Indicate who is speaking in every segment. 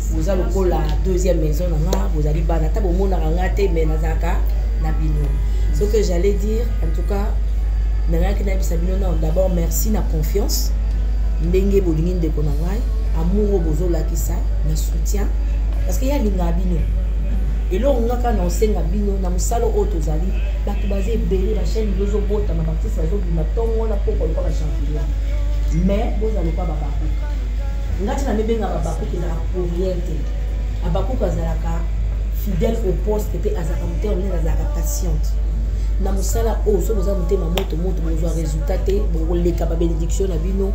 Speaker 1: vous allez pour la deuxième maison, vous allez banata, vous allez banata, mais nazaka, nabino. Ce que j'allais dire, en tout cas, d'abord merci na confiance, ndenge bolingin de konangai, amour bozola kisa, na soutien, parce qu'il y a l'ingabino. Et là on a quand on sait ngabino, na musalo auto zali, la tubaze belé la chaîne lozo bota, ma baptiste la zo na tongo na poko le pas champignon. Mais vous allez pas babaku. Ngati na mebenga babaku ki za pour rien te. Abaku kazalaka fidèle au poste et azaka muté on est azaka patiente. Na musala o so boza muté ma moto bozo résultat te bo leka ba bénédiction na bino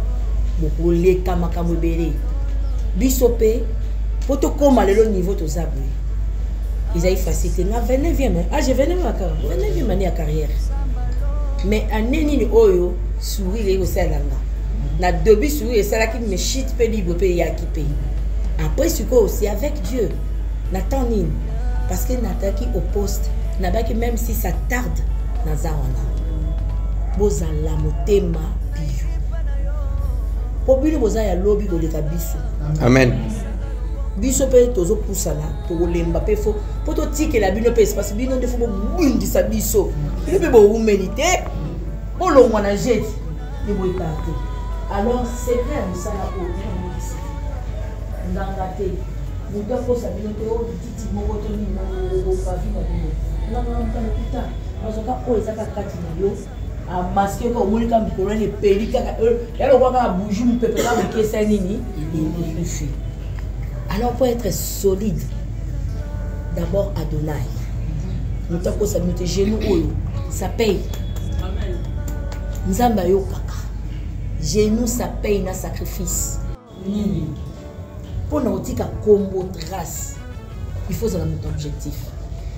Speaker 1: bo leka makambo belé. Bisope poto koma lelo niveau to zabwe. Ils avaient facilité. Na 29e. Ah, je venais ma carrière. 29e année à carrière. Mais en neni oyo sourire au salanga. Na début sourire ça là qui me chite peu libre peu yakipé. Après ce que aussi avec Dieu. Na tanine parce que n'attaque au poste. Na ba même si ça tarde na zawana. Bozala motema biyo. Pobile bozaya lobby ko leka biso.
Speaker 2: Amen.
Speaker 1: Biso pe tozo poussala to lemba pe fo poto tike la bino pe parce que bino defo bo bundi sa biso bino pe bo humanité bo longwa na jet ni bo ikate alors c'est vrai ça la o ndanga te muto ko sa bino te o titi moko to ni mo pa vi na bino na mutana puta bazoka o ezaka kati na yo a masque ko mulika mikolo ni pelika ya lo kwa ka bougie mu pepe ka ke sa nini il fait. Alors pour être solide, d'abord Adonai. Nous avons ça nous genoux ça paye. Nous avons yo kaka. Genoux ça paye na sacrifice. Pour nous dire qu'à combo trace, il faut ça notre objectif.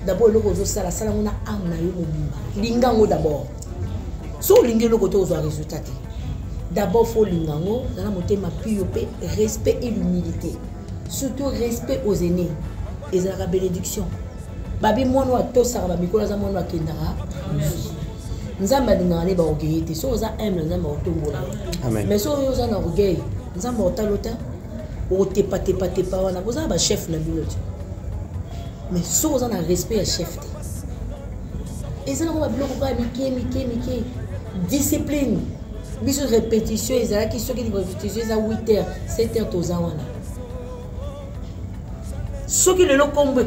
Speaker 1: D'abord le rozo ça la sala on a âme na yo mobimba. Lingango d'abord. So lingé le côté aux résultats. D'abord faut lingango, dans la montée ma piopé, respect et l'humilité. Surtout respect aux aînés et la bénédiction. Babi mono a to sara babi ko la mono a kendara. Nzamba dingane ba orgueillité so za aime nzamba otombola. Mais so yo za na orgueil nzamba otalota o tepa wana boza ba chef na bilot. Mais so za na respect à chef te. Et ça na ba biloko ba mike discipline. Biso répétition ezala ki soki di répétition za 8h 7h to za wana. Ce qui est le combo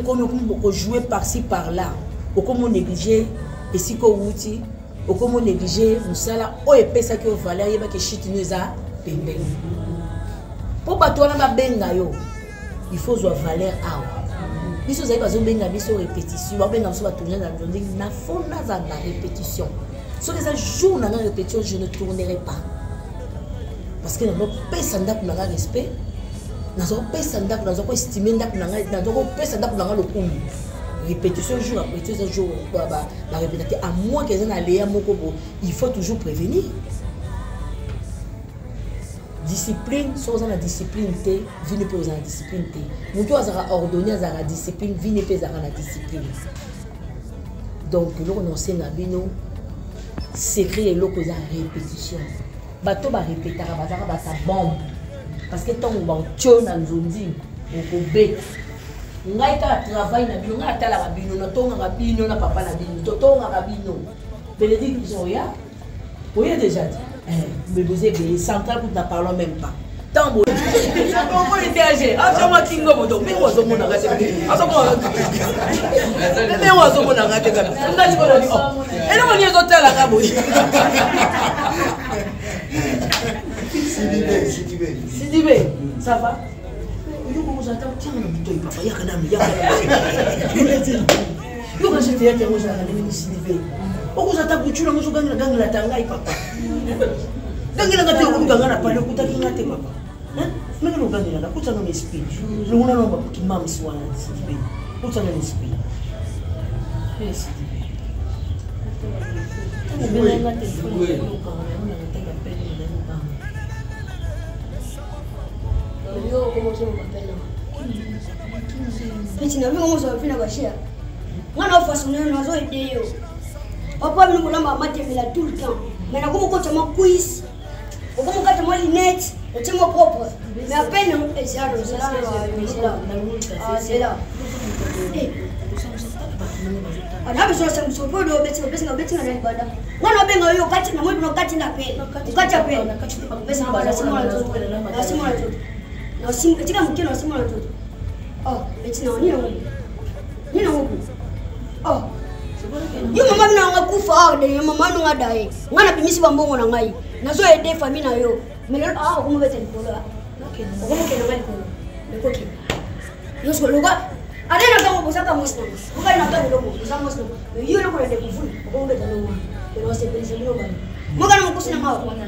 Speaker 1: qu'on jouer par-ci par-là, au comme on négliger, et si qu'on outil, au comme on négliger, nous ça là, oh et pesa qui au valeur, il y a que shit nous a pembe. Pour battre on a benga yo, il faut jouer valeur à. Biso za pas benga biso répétition, ba benga so ba tourner dans le monde, na fond na za la répétition. Ce que ça jour na répétition, je ne tournerai pas. Parce que nous pesa ndak na respect. Nous avons estimé le répétition jour après jour, à moins qu'ils aient allé à Mokobo, il faut toujours prévenir. Discipline, sans la discipline, vie ne peut pas la discipline. Nous devons ordonner à la discipline, vie ne peut pas la discipline. Donc, nous avons enseigné à Bino, secret et l'eau la répétition. Bateau va répéter, va sa bombe. Parce que tant qu'on tient dans zondi, on peut bête. On a été travail na bino, on a été la rabino, on a été la rabino, on a papa la bino, on a été la rabino. Bénédiction, vous avez déjà dit. Mais vous avez central pour ne parler même pas. Tant bon. On était âgé. Ah, je m'en kingo moto. Mais on a raté. Ah, ça va. Mais on a raté. On a dit bon. Et là on y est hôtel à Cabo. Sidibé, ça va? Yo comment j'attends tiens le bouton papa ya kana ya kana. Yo quand j'étais là moi j'allais Sidibé. Oko j'attends que tu la mozo gang la tanga papa. Gang la ngati ko gang na pale ko taki ngate papa. Hein? Mais no gang la ko tsana esprit. Le mona no ba ki mam swana Sidibé. Ko tsana esprit. Sidibé. Mais ngate ko comment tu m'appelles?
Speaker 3: Petit n'a vu comment ça fait la bachère. Moi, la façon dont nous avons aidé. Papa, nous voulons mater tout le temps. Mais comment tu m'as quiz? Comment tu m'as lunettes? C'est mon propre. Mais à peine, c'est là. C'est là. Ana bisosa msopodo beti na ibada. Mwana benga yo kati na mwana kati na pe. Kati ya pe. Besi na bada simu la toto. Na simu la toto. Na simu katika mkino na simu la toto. Oh, beti na nini ngo. Nini ngo. Oh. Yo mama bina ngakufa de mama no ngadae. Ngana bimisi bambongo na ngai. Nazo ede famille na yo. Melo kuma beti nkola. Okay. Ngomo kena ngai ko. Nikoki. Yo so luga. Ada nak tahu pusaka muslim, bukan nak tahu dulu pusaka muslim. Yo nak kena dekufun, aku nak tahu mana. Kalau saya beri sebelum mana. Bukan nak kusna mau. Nak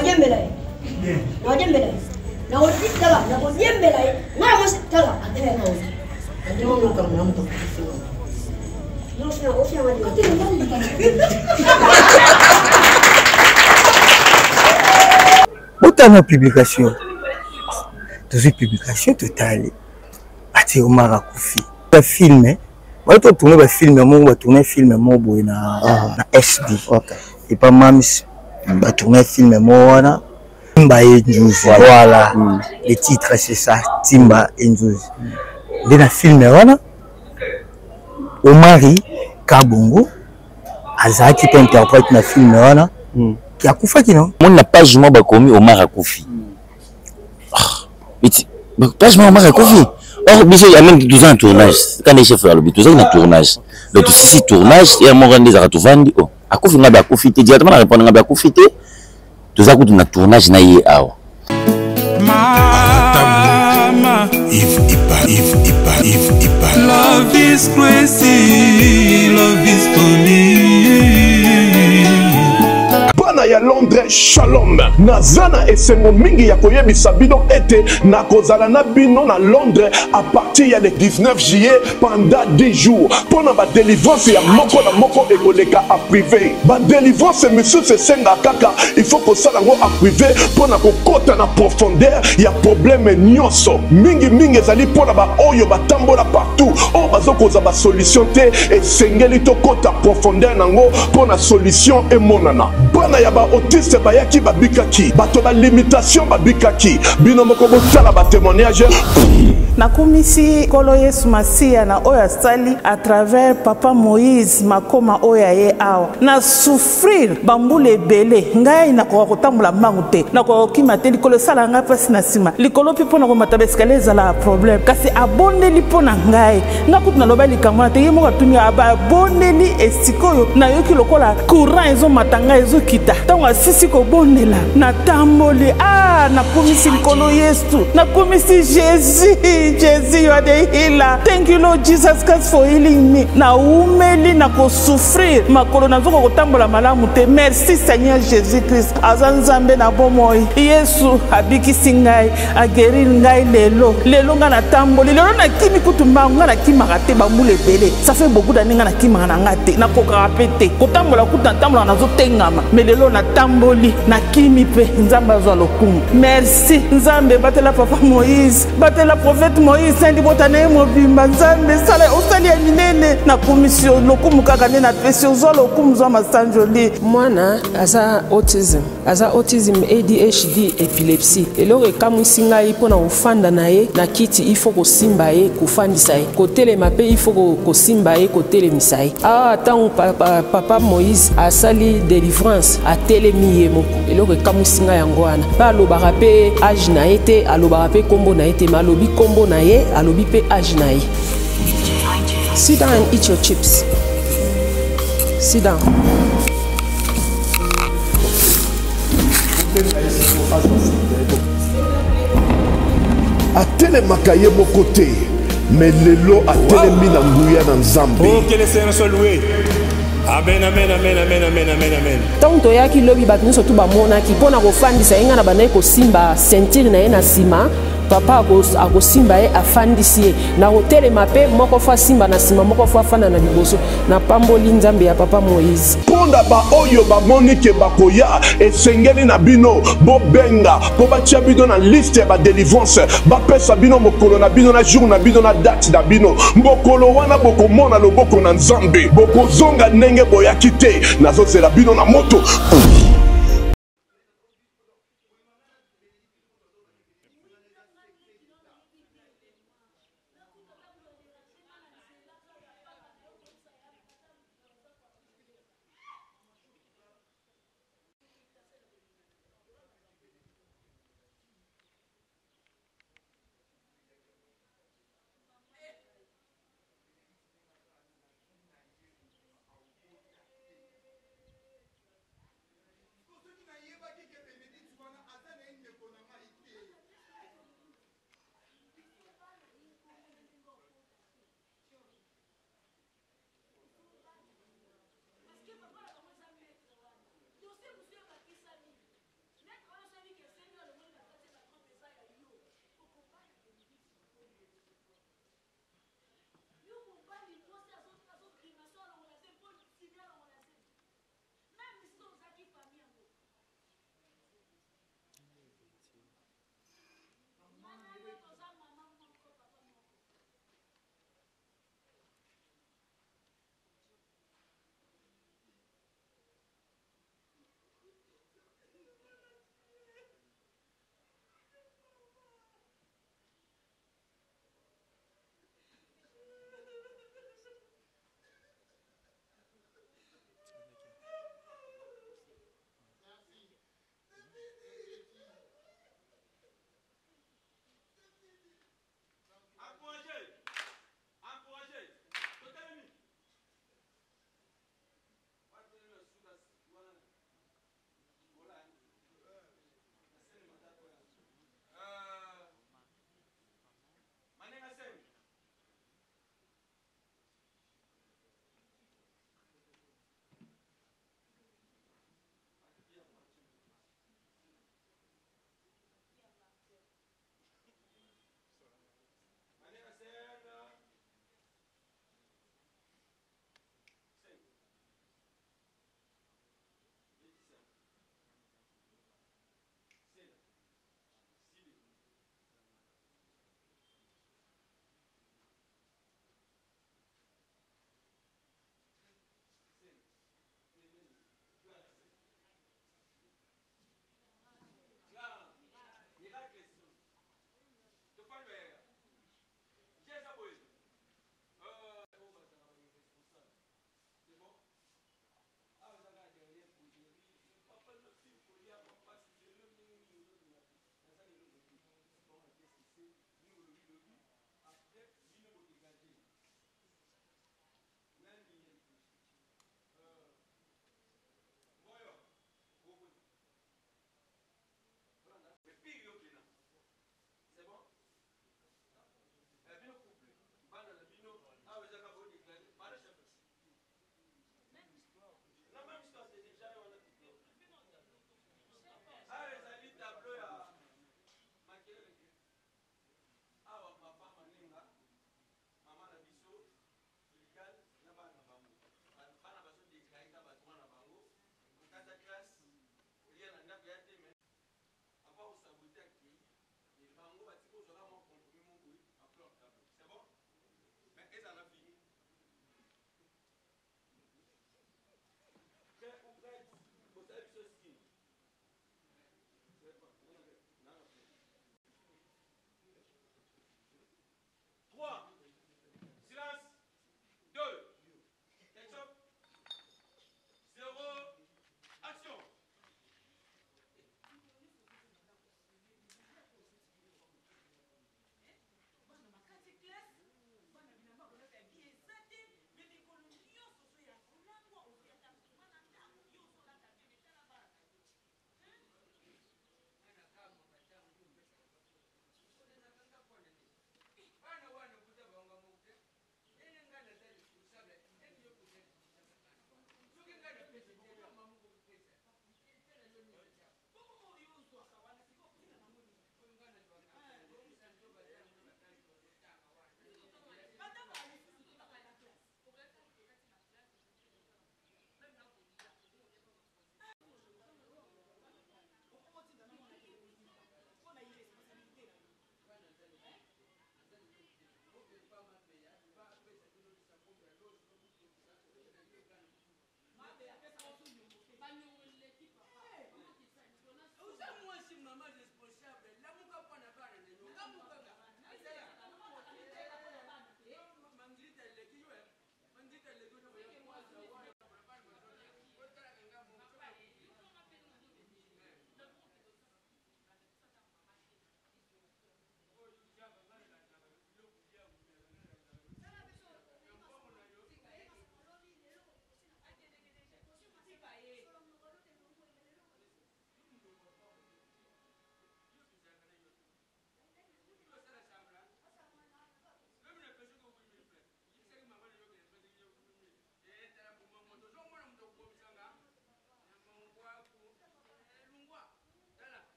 Speaker 3: jembelai. Nak jembelai. Nak udik tala, nak jembelai. Mana masih tala? Ada yang mau. Ada yang mau kerana untuk itu. Ofia mandi.
Speaker 2: Autant de publication. Toutes les publications totales. Ati Omar Akoufi. Un film, on va tourner un film, on va tourner un film, na SD. Et pas même, on va tourner un film, na Timba et Njouzi. Voilà. Le titre c'est ça, Timba et Njouzi. Dans le film, on a Omari Kabongo, Azaki qui interprète dans le film, on a qui a Akoufa qui non.
Speaker 4: On n'a pas jamais commis Omar Akoufi. Mais pas jamais Omar Akoufi. Or, il y a même 12 ans de tournage. Quand les chefs ont 12 ans de tournage. Donc, si tournage, il y a un moment des aratouvandi. Oh, à quoi il y a un profité directement, répondre à un profité. Tout ça, il y a un tournage. Mama, Yves Ipa. Love is crazy, love is funny.
Speaker 5: Ya Londres Shalom nazana esengo mingi ya koyebisa bino ete na kozala na bino na Londres à partir ya le 19 juillet pendant 10 jours pona ba délivrance ya moko na moko ekoleka à privé ba délivrance misusu senga kaka il faut que ça lango à privé pona kokota na profondeur ya problème nyonso mingi ezali pona ba oyo batambola partout o bazokoza ba solution te esengeli to kota profondeur nango pona solution emonana bana ya ba autiste bayaki babikaki bato ba limitation babikaki bino moko botala ba témoignage
Speaker 6: nakumisi kolo Yesu Masia na oya sali à travers papa Moïse makoma oya ye awa na souffrir bambule belé ngai na ko kotambola mangu te na ko kimate likolo sala ngai pasi na sima likolo pipo na ko matabe escalier la problème kasi abondeli pona ngai ngakutu na loba likambo na te ye moko tumi abondeli esikoyo na yoki lokola courant ezo matanga ezo kita tango asisi ko bondela na tamboli nakumisi likolo Yesu nakumisi Jesus, you are the healer. Thank you, Lord Jesus Christ, for healing me. Na umeli na ko souffrir. Makolo na zoko kotambola malamu te. Merci Seigneur Jésus Christ. Azanzambe na bomoi. Yesu abiki singai ageri ngai lelo. Lelo nga na tamboli. Lelo na kimi kutumba nga na kimi makate bambule bele. Ça fait beaucoup d'années nga na kimi nga na ngate. Na ko kapete. Kotambola kuta tambola na zo tengama. Mais lelo na tamboli na kimi pe nzamba zo lokumu. Merci Nzambe batela papa Moïse. Batela prophète Moïse sendi botane mobimba Nzambe sala osali ya minene na commission lokumu kaka ne na pression zo lokumu zo masanjoli
Speaker 7: mwana aza autism ADHD epilepsie eloko ekamwisi ngai mpona kofanda na ye na kiti il faut kosimba ye kofandisa ye kotelema mpe il faut kosimba ye kotelemisa ye awa ntango papa Moïse asali délivrance atelemi ye moko eloko ekamwisi ngai yango wana mpe alobaka mpe age na ye te alobaka mpe kombo na ye te ma alobi kombo na ye alobi pe age na ye. Sit down and eat your chips. Sit down.
Speaker 5: atelemaka ye moko te mais lelo atelemi na nguya na Nzambe.
Speaker 8: Oh, que le Seigneur soit loué. Amen, amen, amen, amen, amen, amen, amen.
Speaker 7: Tant toyaki lobi bato nyonso tu bamonaki mpona kofandisa ye nga na bandaki kosimba ceinture na ye na nsima papa akosimba ye afandisi ye na kotelema mpe moko fo asimba na nsima moko fo afanda na liboso na pamboli Nzambe ya papa Moïse.
Speaker 5: Ponda ba oyo bamoni ke bakoya esengeli na bino bobenga po batia bino na liste ya ba délivrance bapesa bino mokolo na bino na jour na bino na date na bino mokolo wana bokomona loboko na Nzambe bokozonga ndenge boyaki te nazozela bino na moto.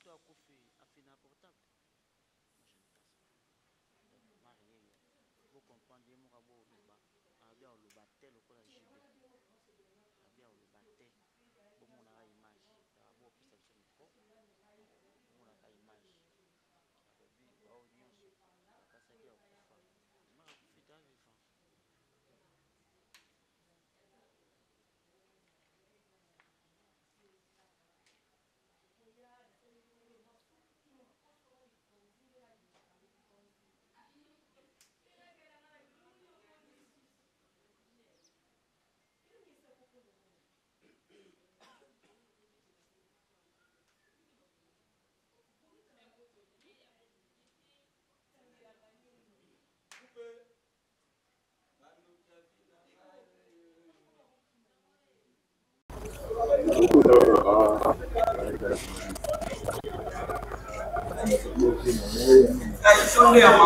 Speaker 9: moto akufi afina portable. Vous comprenez mon rabo au Luba, bien au Luba tel au collège JB, bien au Luba tel, pour mon image, rabo au plus de micro, pour mon image, rabo au nyonso, parce que bien au kufa, ma kufita vivant.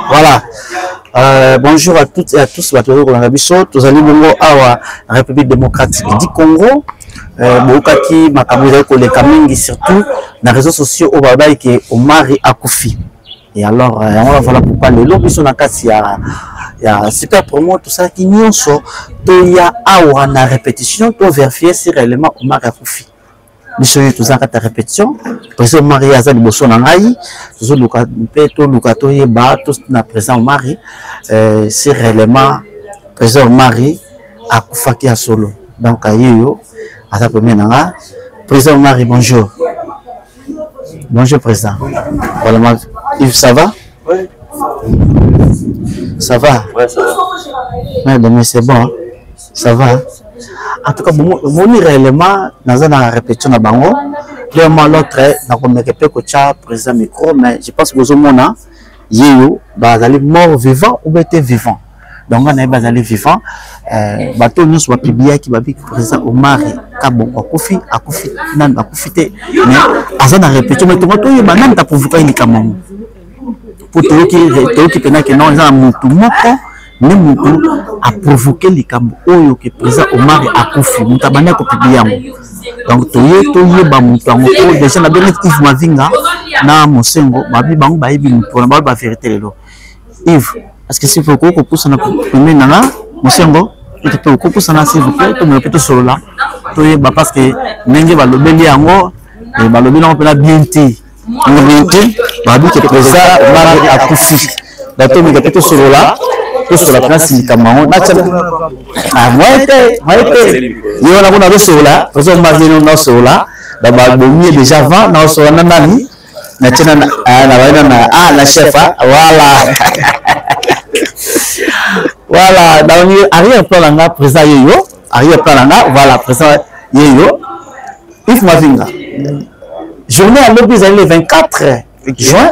Speaker 10: Voilà. Bonjour à toutes et à tous. Tous allez bongo à la République démocratique du Congo. Bokaki makamuza koleka mingi surtout na réseaux sociaux au baba qui Omari akufi. Et alors on va pour parler l'obmission na kasi ya super promo tout ça qui nyonso to ya awa na répétition pour vérifier si réellement Omari akufi. Monsieur tout ça ta répétition président Omari aza liboso na ngai tout luka peto luka to yeba tout na président Omari si réellement président Omari akufa ki solo. Donc ayo à ta première nanga président Omari, bonjour. Bonjour président. Voilà, Yves, ça va?
Speaker 4: Oui.
Speaker 10: Ça va?
Speaker 4: Ouais, ça va.
Speaker 10: Mais c'est bon, hein? Ça va? Hein? En tout cas, mon réellement dans la répétition à Bango, clairement l'autre, dans le président micro, mais je pense que vous avez dit que mort vivant ou bien vivant. Donc on est basé vivant. Bateau nous soit publié qui va dire président Omari Kabongo akufi nan akufite mais azana répéter mais tout le monde banane ta provoquer ni kamamo pour tout qui pena que non za mutu moko ne mutu a provoquer les kambo oyo que président Omari akufi mutabana ko publier donc toye ba mutu ngo déjà na bien Yves Mavinga na Mosengo babi bango ba yebi mutu na ba vérité lelo Yves. Est-ce que c'est pour que vous puissiez nous nana, Mosengo, et que vous puissiez nous s'il vous plaît, tout le monde sur là, parce que n'engue va le bélier en haut, et va le bélier on peut la bientôt, on a bientôt, va dire que président Omari akufi. Donc tout le monde est sur là, tout sur la place du Cameroun. Ah moi il y a on a sur là, président Omari on a sur là, d'abord bon déjà 20 dans sur la nani. Na la chef, voilà. Voilà, dans arrière-plan là, président Yeyo, arrière-plan là, voilà, président Yeyo, Yves Mavinga. Journée à l'objet le 24 juin,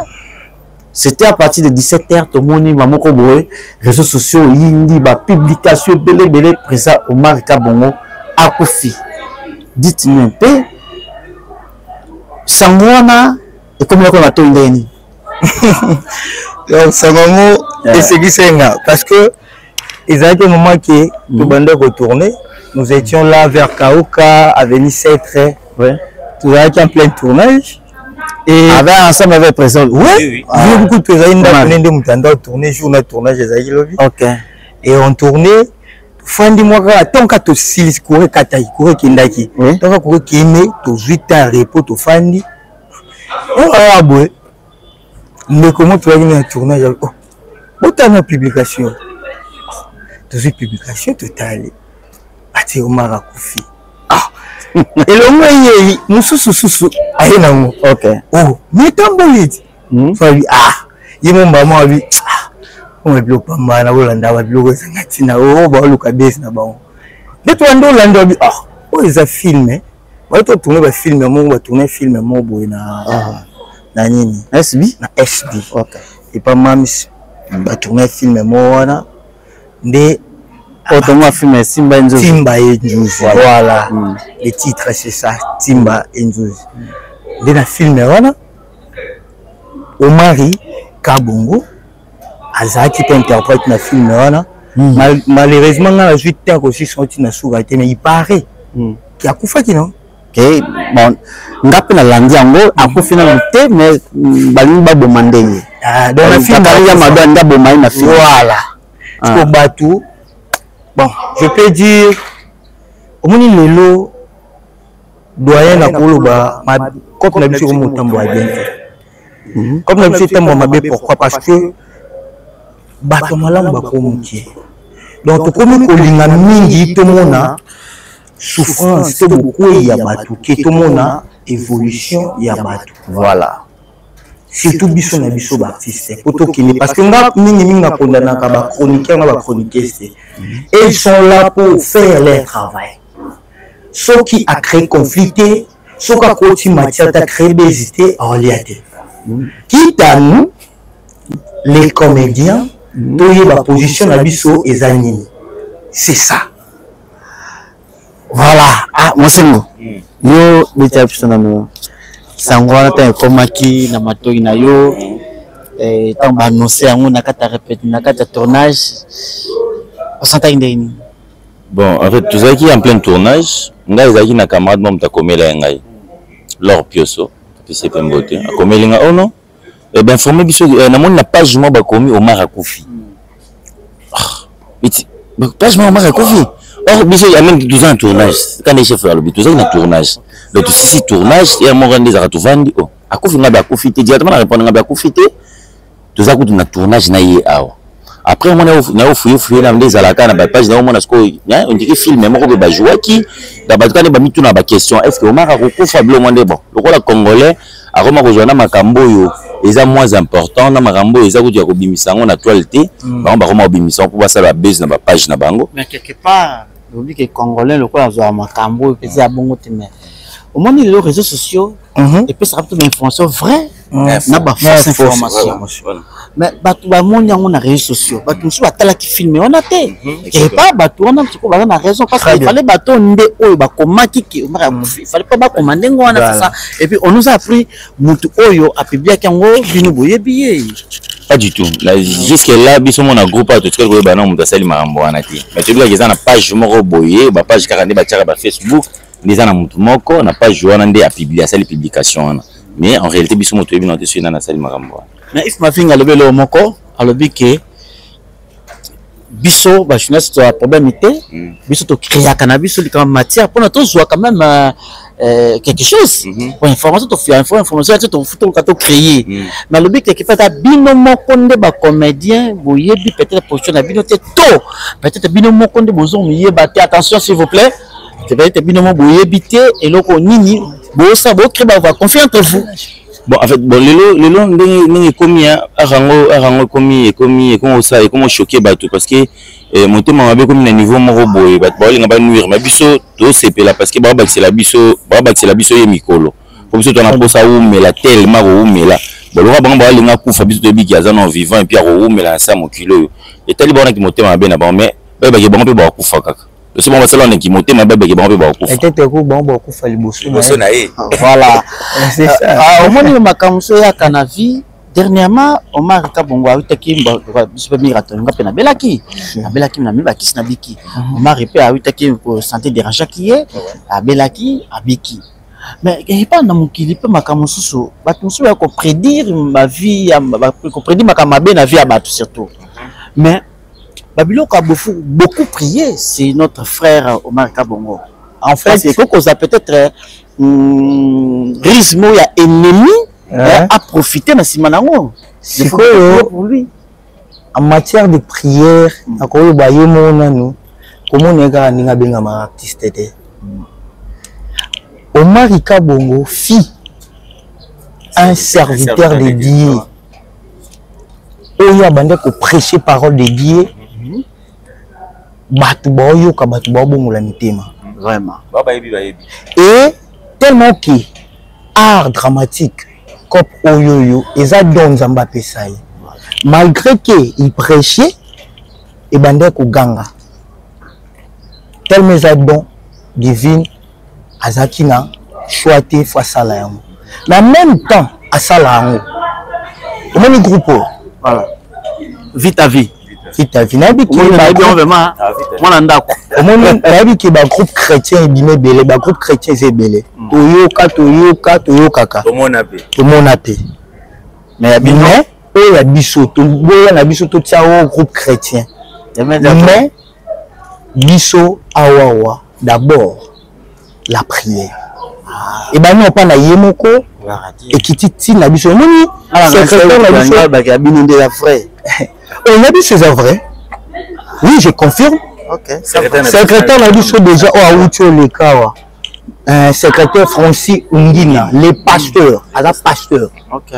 Speaker 10: c'était à partir de 17h, tout le monde m'a dit, réseaux sociaux, indi, publication, belé, président Omari Kabongo, akufi. Dites-nous un peu, Sangwana, et comment on a tout indéni. Donc, c'est vraiment parce que ils ont un moment qui nous bandait retourner. Nous étions là vers Kaouka, avenue Sètre. Ouais. Tout ça qui en plein tournage. Et ensemble avec présent. Oui. J'ai beaucoup de présents. On a tourné jour de tournage. Ok. Et on tournait. Fandi moi tant que tu silis courir katai courir kindaki. Tant que courir kine tu 8 ans repos tu fandi. Oh ah boy. Mais comment tu vas venir un tournage? Oh, autant de publication. Toutes les publications totales. Ati Omari akufi. Ah. Et le moyen, nous sous. Aïe non. Ok. Oh, mais tambolit. Ah. Il m'a maman a vu. On va bloquer pas mal. On va bloquer ça. Natina. Oh, bah le cabesse na bon. De toi on l'a dit. Ah. Oh, ils a filmé. On va tourner le film. On va tourner film. On va na. Na nini SB na SD okay et pas mamis ba tourner film moi ndé autant film Simba Enjouz voilà le titre c'est ça Simba Enjouz ndé na film wana Omari Kabongo azaki peut interprète na film wana malheureusement na 8 ans aussi sorti na sourate mais il paraît qui a kufa qui non
Speaker 11: ok bon ngapi na landi yango akufi na muté mais balingi baboma ndenge
Speaker 2: donc na film
Speaker 11: ya mado nda boma na film
Speaker 2: voilà parce que batou bon je peux dire omoni lelo doyen na koloba comme na biso mo tambo bien comme na biso tambo mabe pourquoi parce que bato malamu bakomukie donc tokomi kolinga mingi tomona souffrance to beaucoup ya bato ke tomona évolution ya bato
Speaker 11: voilà
Speaker 2: surtout biso na biso ba artiste poto kini parce que nga mingi na kondana ka ba chroniqueur na ba chroniqueuse et ils sont là pour faire leur travail ce qui a créé conflit ce qui a créé matière à créer des idées en réalité quitte à nous les comédiens doyer la position na biso ezanini c'est ça
Speaker 11: voilà ah mosengo yo beta pisana no sangwana ta komaki na matoki na yo tant ba annoncer yango na kata répète na kata tournage osanta indeni
Speaker 4: bon en fait tout ça qui est en plein tournage ngai ezaki na camarade mo mta komela ngai Laure Pioso c'est pas mbote akomelinga oh non et ben informé biso na moni na page mo ba komi Omar Akufi page mo Omar Akufi or biso ya même 12 ans en tournage quand les chefs à l'hôpital tout ça na tournage donc tout si tournage et mo rende za to vandi oh Akufi ngabe Akufi te directement na répondre ngabe Akufi te tout ça na tournage na ye awa après moi na fouiller na ndeza la kana ba page na mo na sko on dirait film même ko ba jouer qui da ba kana ba mitu na ba question est-ce que Omar Akufi blo monde bon le rôle congolais a roma ko joana makambo yo eza moins important na makambo eza ko dia ko bimisa ngo na toileté ba ba roma bimisa pour passer la base na ba page na bango
Speaker 11: mais quelque part le que congolais le quoi zo makambo et puis bongo te mais au moins les réseaux sociaux et puis ça rapporte l'information vraie na ba fausse information mais batu ba monde yango na réseaux sociaux batu nsu batala ki filmer on a té et pas batu on a petit peu na raison parce qu'il fallait batu ndé oyo ba komaki ki il fallait pas ba commander ngo na ça et puis on nous a appris mutu oyo a publié kango binu boyebiye
Speaker 4: pas du tout là jusque là biso mon groupe a tout ce que ba na mutu sali marambo wana ti mais tu bien que ça na page moko boye ba page 40 ba tchaka ba Facebook les ana mutu moko na page wana ndé a publié ça les publications mais en réalité biso mutu ebi na te sur na sali marambo
Speaker 11: mais if ma finga levé le moko alobi que biso ba journaliste to problème té biso to créer cannabis li comme matière pour notre joie quand même quelque chose pour information to faire information to futo ka to créer mais alobi que fait ta bino moko nde ba comédien boyebi peut-être position na bino té to peut-être bino moko nde bozo yeba té attention s'il vous plaît peut-être bino moko boyebi té et loko nini bo ça bo créer ba confier entre vous.
Speaker 4: Bon en fait bon lelo ndenge komi arango komi ça et comment choquer bato parce que mon thème mabe komi na niveau moko boye bato ba linga ba nuire mais biso to sepela parce que ba c'est la biso ye mikolo comme biso to na posa ou mais la tellement ou mais là bon le ba ba linga kufa biso to biki azana vivant et puis ou mais là ça mon kilo et tali ba na ki moté mabe na ba mais ba ba ke ba ba kufa kaka c'est bon ça là on qui monter ma bébé qui va pas beaucoup
Speaker 2: et tete ko bon beaucoup fali bosso
Speaker 4: na ye
Speaker 11: voilà c'est ça au moins makamso ya kanavi dernièrement Omar Kabongo a utaki super migrateur ngapé na belaki na mibaki na biki Omar epé a utaki pour santé dérangeant qui est a belaki a biki mais il pas na mukili pe makamso so batumso ya ko prédire ma vie ko prédire makamabe na vie ya batu surtout mais Babylon a beaucoup prié, c'est notre frère Omar Kabongo. En fait, c'est qu'on a peut-être Rizmo, il y a ennemi à profiter de Simanango.
Speaker 2: C'est quoi pour lui? En matière de prière, comment on est un artiste? Omar Kabongo fit un serviteur de Dieu. Il y a bandé pour prêcher parole de Dieu.
Speaker 11: Vraiment.
Speaker 2: Et tellement que art dramatique comme Oyoyo et ça donne Zambapé ça malgré que il prêchait et bandé ko ganga tellement ça don divine azakina choité face à la mais en même temps à ça là au même groupe
Speaker 11: voilà vite à vie
Speaker 2: vite à vie na bi ki
Speaker 11: ba vraiment mwana ndako
Speaker 2: au moment na bi ki ba groupe chrétien bimé belé ba groupe chrétien c'est belé toyokaka tomona te mais oyo ya biso toboya na biso totia o groupe chrétien mais biso awawa d'abord la prière et ben non pas na yemoko et qui tina biso moni secrétaire na biso ba bininde la frère on a dit c'est vrai oui je confirme OK secrétaire na biso déjà o awuti le kawa secrétaire Francis Ungina les pasteurs ala pasteur OK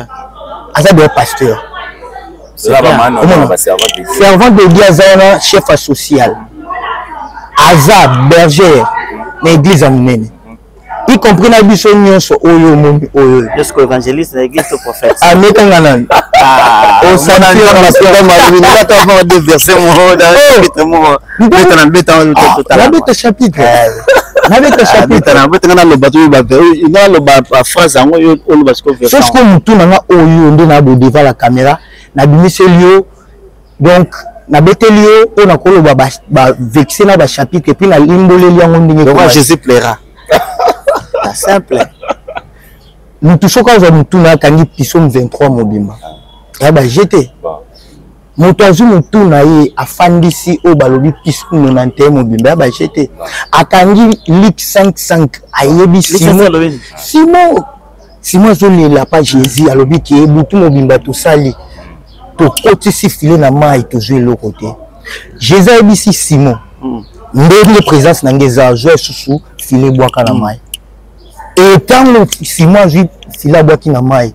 Speaker 2: asa de pasteur servant de Dieu azana chef social aza berger na église amunene y compris na biso nyonso oyo momi oyo jusqu'au évangéliste de l'église au prophète ametanga nani au sanctuaire na père Marie na ta va de verset mo na beta chapitre na beta na lo bato ba na lo ba phrase ngo yo lo ba siko verset c'est que mutu na oyo nde na bo devant la caméra na bimiseli donc na betelio on a koloba ba vexer na ba chapitre et puis na limboleli yango ndenge ko Jésus plaira simple nous touchons quand on tourne à Kangi Pissom 23 mobima ya ba jeté moto azu mutu na ye afandisi o balobi Pissom 91 mobimba ba jeté akangi Luc 5:5 ayebi Simon zoli la page Jésus alobi ki butu mobimba to sali to koti si filé na mai to jouer le côté Jésus ayebi si Simon ndenge présence na ngeza jouer susu filé boaka na mai. Et quand Simon dit s'il a boîte na mai,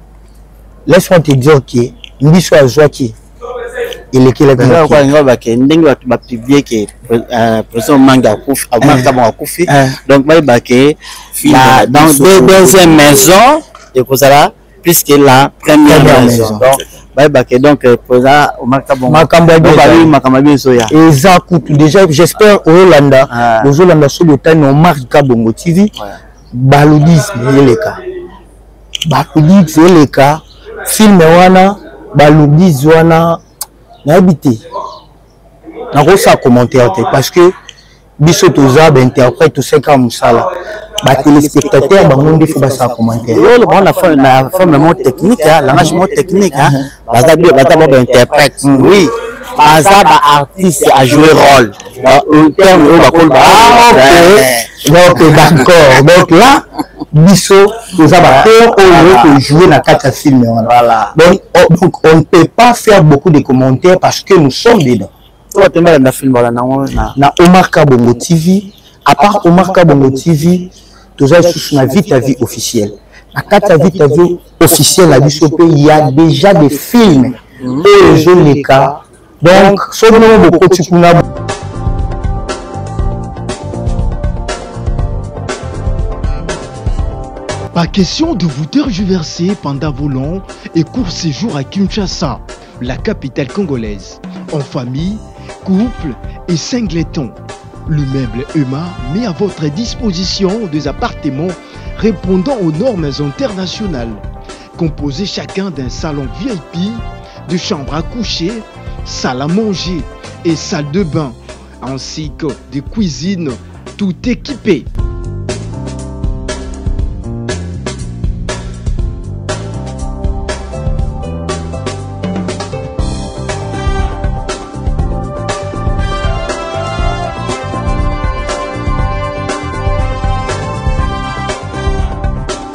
Speaker 2: laisse-moi te dire que Mbiso a joué qui il est qui le gars quoi ngaba ke ndenge ba publier que président manga kufi manga bon kufi donc ba ke dans deux deuxième maison et pour ça puisque la première maison donc ba ke donc président makambo bien soya et ça coupe déjà j'espère au Hollanda aux Hollanda sur le temps on marque Kabongo TV baludisme le cas film wana baludis wana na habité na ko sa commentaire parce que biso toza ba interprète tout ça comme ça là ba téléspectateur ba monde faut ba sa commentaire yo on a fait la forme technique langage technique baza ba interprète oui baza ba artiste à jouer rôle au terme on va donc d'accord donc là biso toza ba peur on jouer na quatre films voilà donc on ne peut pas faire beaucoup de commentaires parce que nous sommes dedans na film na Omar Kabongo TV à part Omar Kabongo TV toza sous na Vite à Vie officielle na quatre Vite à Vie officielle à biso pe il y a déjà des films et je les cas donc selon beaucoup tikuna.
Speaker 12: Pas question de vous tergiverser pendant vos longs et courts séjours à Kinshasa, la capitale congolaise. En famille, couple et singleton, le meuble EMA met à votre disposition des appartements répondant aux normes internationales, composés chacun d'un salon VIP, de chambres à coucher, salle à manger et salle de bain, ainsi que de cuisine, tout équipé.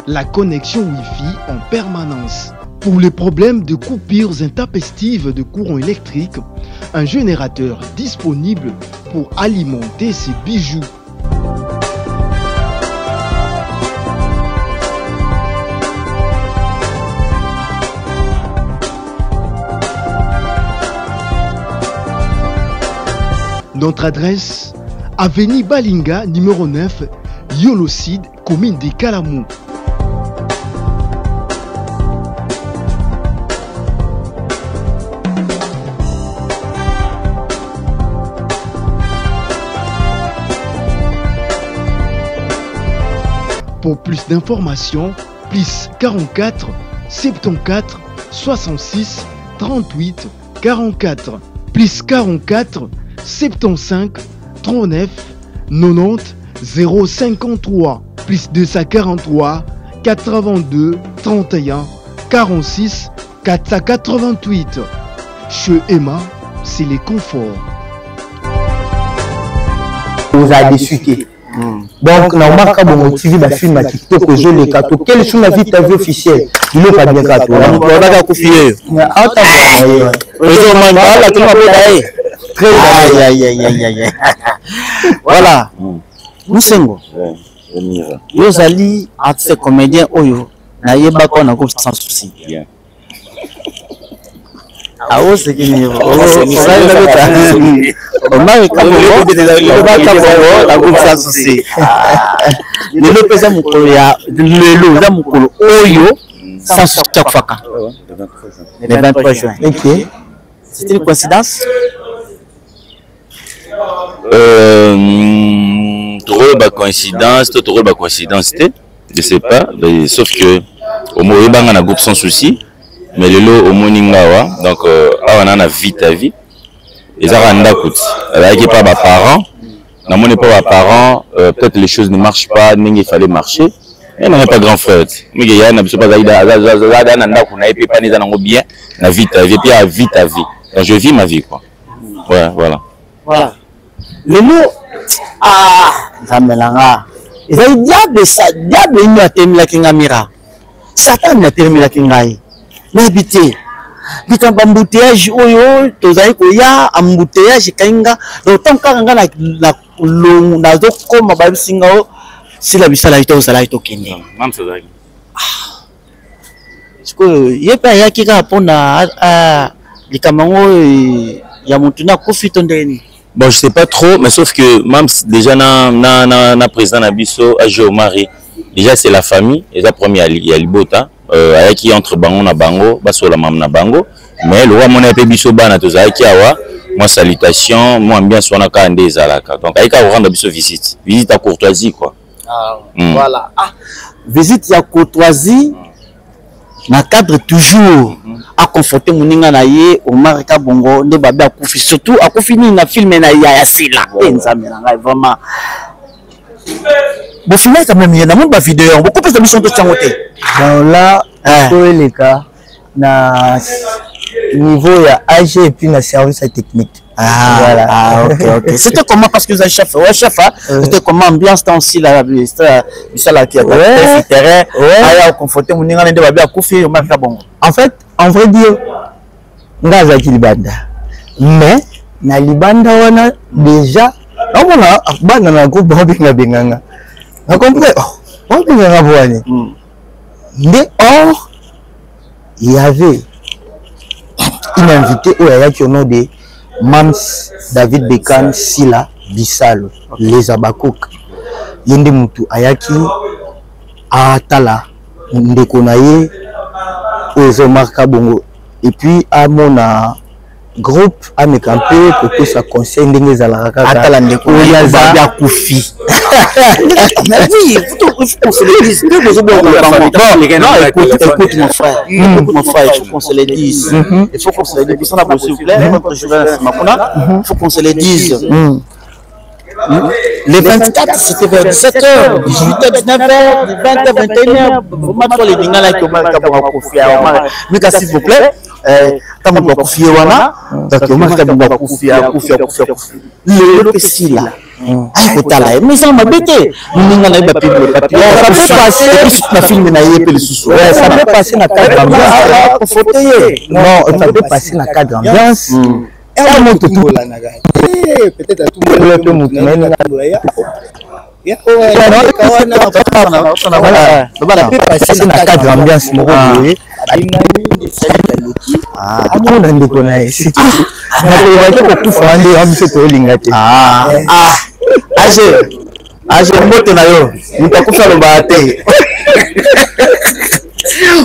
Speaker 12: La connexion Wi-Fi en permanence. Pour les problèmes de coupures intempestives de courant électrique, un générateur disponible pour alimenter ces bijoux. Notre adresse, avenue Balinga, numéro 9, Yolocide, commune de Kalamou. Pour plus d'informations, plus 44 74 66 38 44, plus 44 75 39 90 053, plus 243 82 31 46 488. Chez Emma, c'est les conforts.
Speaker 10: Vous avez discuté. Donc, normalement, quand on TV le film à TikTok, je les cadeaux. Quelle est la vie de ta vie officielle? Il n'est pas bien cadeau. On va confier.
Speaker 11: Voilà. Moussengo. Yozali, artiste comédien, Oyo. Naïeba qu'on a groupe sans souci. Ah ouais, c'est qui niveau. Omar et la groupe sans souci. Le pesa mukolo ya lelo za mukolo Oyo sans souci chaque fois. Le 23 juin. OK. C'était une coïncidence?
Speaker 4: Coïncidence, je sais pas, mais sauf que au moins il y a un groupe sans souci, mais le lot au moningawa, donc on a vite à vie. Les aranda coûtent, avec pas mes parents, n'a mon pas parents, peut-être les choses ne marchent pas, il fallait marcher. Mais on n'a pas grand frère. Mais il y a pas bien, na vite à vie, puis à vite à vie. Donc je vis ma vie quoi. Ouais, voilà.
Speaker 11: Voilà. Le mot Zamelanga. Il y a diable ça, diable il a terminé la kingamira. Satan a terminé la kingai. Mais habité. Bita embouteillage oyo tozali ko ya embouteillage kainga autant kanga na longu na zo koma ba bisinga o sila bisala ito sala ito kende.
Speaker 4: Mam sozali.
Speaker 11: Siko yepa ya kika pona likamango ya mutuna kufito ndeni.
Speaker 4: Bon, je sais pas trop, mais sauf que même déjà na président Nabiso a joué au mari. Déjà c'est la famille, et la première il y a Libota, qui entre bango na bango, baso la mam na bango. Mais le roi mon épée biso bana toza qui awa, moi salutation, moi bien sur na kande zalaka. Donc aïka rendre biso visite à courtoisie quoi.
Speaker 11: Ah, voilà. Ah, visite à courtoisie. Na cadre toujours à conforter moninga na ye au marika bongo nde babe akufi surtout akufi ni na film na ya sila nzambe na ngai vraiment bon film quand même il y a mon ba vidéo beaucoup plus de mission de changote
Speaker 10: bon là pour les cas na niveau ya AG et puis na service technique.
Speaker 11: Voilà. Ah, ok. C'était comment parce que vous avez chef, ouais chef, c'était comment ambiance dans aussi là, ça là qui a terrain, à conforter mon ninga ndé babia kufi au marika bongo.
Speaker 10: En fait, en vrai dire, ngaza ki libanda. Mais na libanda wana déjà, on a bana na groupe babinga benganga. Na comprendre, on benganga boani. Mais or il y avait une invitée au yaki au nom de Mams David Bekan Sila Bissalo les Abakouk yende mutu ayaki atala ndeko na ye ozo marka bongo et puis à mon groupe à me camper pour que ça conseille ndenge zalaka
Speaker 11: atala ndeko ya za kufi mais oui il faut qu'on se le dise écoute mon frère il faut qu'on se le dise il faut qu'on se le dise on a s'il vous plaît il faut qu'on se le dise les 24 c'était vers 17h 18h 19h 20h 21h vraiment toi les dinga là qui ont marqué pour confier mais s'il vous plaît quand on confier wana donc on marque pour confier le petit là ah mais ça m'a bêté ninga na papier ça peut passer na film na yé le sous
Speaker 10: ça peut passer na cadre ambiance non ça peut passer na cadre ambiance peut-être à tout le monde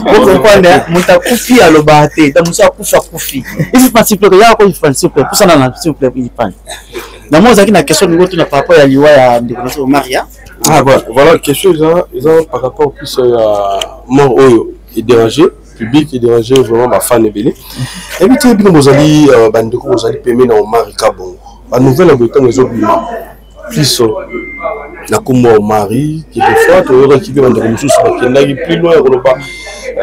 Speaker 11: vous comprenez, Moutakufi à l'obate, dans Moussa Koufi. Il faut participer, il y a quoi il faut participer, pour ça, s'il vous plaît, il parle. Dans moi, j'ai une question de votre par rapport à l'IWA à au Maria.
Speaker 13: Ah, voilà, quelque chose, par rapport plus à mort Oyo, il dérangeait, public, il dérangeait vraiment ma fan et belé. Et puis, tu vous allez, bandeko, vous allez payer dans Marika Bongo. La nouvelle en temps, les autres, plus na kombo mari qui des fois to qui va dans mususu bakendaki plus loin koloba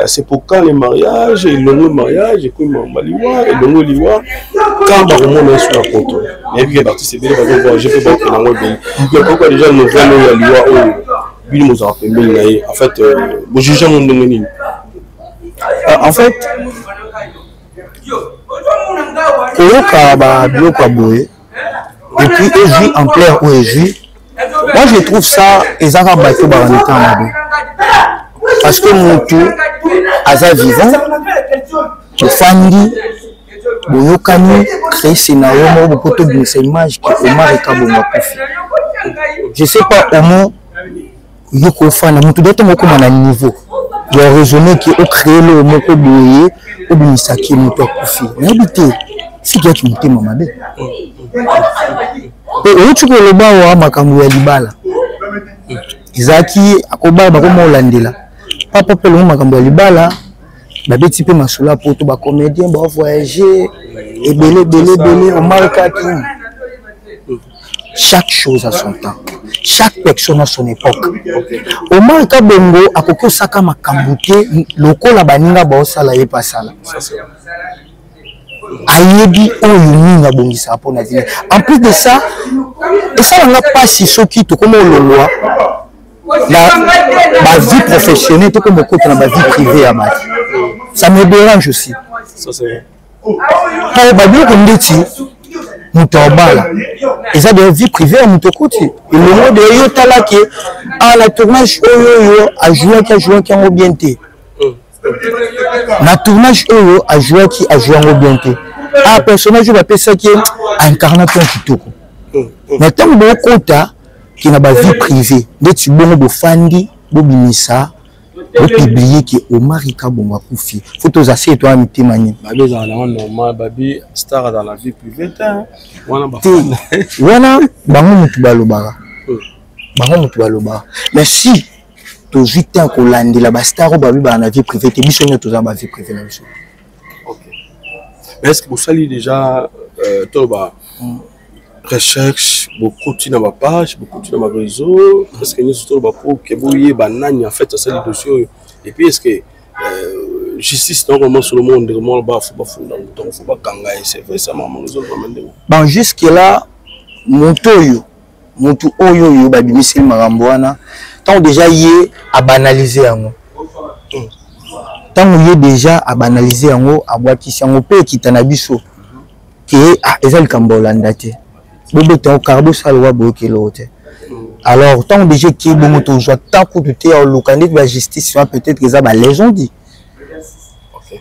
Speaker 13: c'est pour quand le mariage et le mariage et comme maliwa et le liwa quand ba romona sur la poto et puis participer ba voir je peux pas que na moi bien mais pourquoi déjà nous venons ya liwa bini nous a appelé en fait bo juger mon ndengeni
Speaker 2: en fait koyoka ba biloko boye et puis et vit en clair ou et moi je trouve ça ezaka bato ba en mabe parce que mon tout aza vivant tofandi boyokani créer scénario mo bokoto binisa image que Omar Ekabongo akufi je sais pas comment yoko fana mutu doto moko na niveau ya raisonner que au créer le moko boye au binisa ki mutu akufi na bité si tu as mutema mabe et tu peux le bawa makambo ya libala izaki akoba bakoma olandela papa pe le makambo ya libala babeti pe masula poto ba comédien ba voyager et belé Omar Kaki. Chaque chose a son temps, chaque personne a son époque. Omar Kabongo akoko saka makambo te lokola baninga ba osala ye pasala ayebi oyo ninga bongisa pona dîner. En plus de ça, et ça n'a pas si soki to comme le loi la vie professionnelle tout comme côté la vie privée à Mati. Ça me dérange aussi.
Speaker 13: Ça c'est
Speaker 2: quand ba bien comme dit mutobala et ça de vie privée à mutokoti et le mot de yo talaki à la tournage oyo a joué qui en bien té. Na tournage oyo a joué en bien té. Ah personnage va appeler ça qui incarnation kitoko. Mais tant que kota qui n'a pas vie privée, des tu bon bo fandi, bo binisa, bo publier qui Omar Ekabongo akufi. Faut tous assez toi miti mani.
Speaker 13: Babi za na normal babi star dans la vie privée ta. Wana ba.
Speaker 2: Wana bango mutu balobara. Bango mutu balobara. Mais si to vite ko landela ba star babi ba na vie privée, te biso nyo to za ba vie privée na biso.
Speaker 13: Est-ce que vous saluez déjà recherche, beaucoup de ma page, beaucoup de ma réseau, est-ce que nous sommes que vous voyez banane en fait ça dossier et puis est-ce que justice normalement sur le monde vraiment bas faut pas kangaï c'est vrai ça maman nous autres
Speaker 2: bon jusque là monto oyo babimisi marambwana tant déjà yé à banaliser yango tant yé déjà à banaliser yango à boitisi yango pe kitana biso que ezali kambolanda te bobo te carbo salwa boke lote alors tant déjà qui bon moto soit tant pour tout est au candidat de la justice peut-être que ça ba légende dit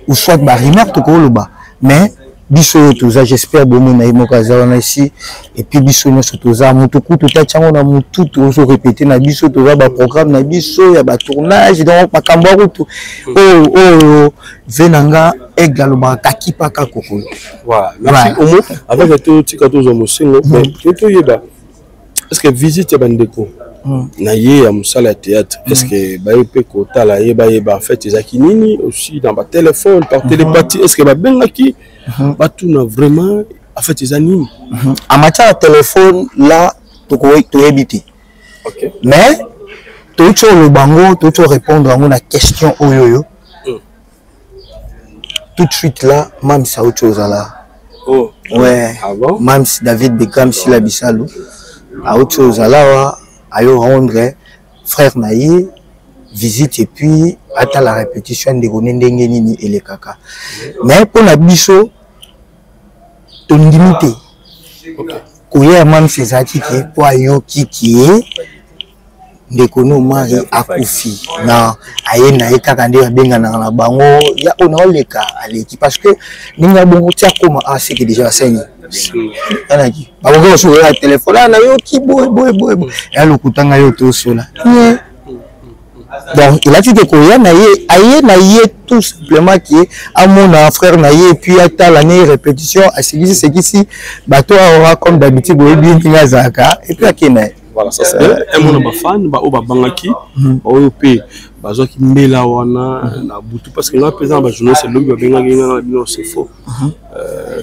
Speaker 2: ou soit ba rumeur to ko loba mais biso tout ça j'espère bon na imokaza na ici et puis biso no tout ça moto ku tout tchango na mutu to so répéter na biso to ba programme na biso ya ba tournage donc ba kambo tout oh venanga egalo ba kakipa ka kokolo
Speaker 13: voilà merci au mot avec tout tika to zo mosingo mais to yeba est-ce que visite bandeko na ye ya musala théâtre est-ce que ba yope ko tala yeba en fait ezaki nini aussi dans ba téléphone par télépathie est-ce que ba bengaki ba tuna vraiment en fait ezani
Speaker 2: en matière de téléphone là to éviter
Speaker 13: OK
Speaker 2: mais to sur le bango to répondre à une question oyoyo tout de suite là même ça autre chose là
Speaker 13: oh
Speaker 2: ouais même si David Beckham si la bisalo à autre chose là ayo rendre frère naïe visite et puis attend la répétition de gonendenge nini et les kaka mais pour la biso ton limité koya même ces articles pour ayo qui est ndekono mari akufi na ayena ekaka nde benga na bango ya ona oleka aleki parce que ninga bongo tia koma c'est que déjà saigné anaki bango so ya téléphone na yo ki boy ya lokutanga yo to sola donc il a dit que koya na ye tout simplement qui à mon frère na ye puis à l'année répétition à ce qui si bateau aura comme d'habitude bien tinga zaka et puis akena
Speaker 13: voilà ça c'est un mon ba fan ba o ba bangaki ba o pe ba zo ki mbela wana na butu parce que là présent ba journée c'est l'homme ba bengaki na bino c'est faux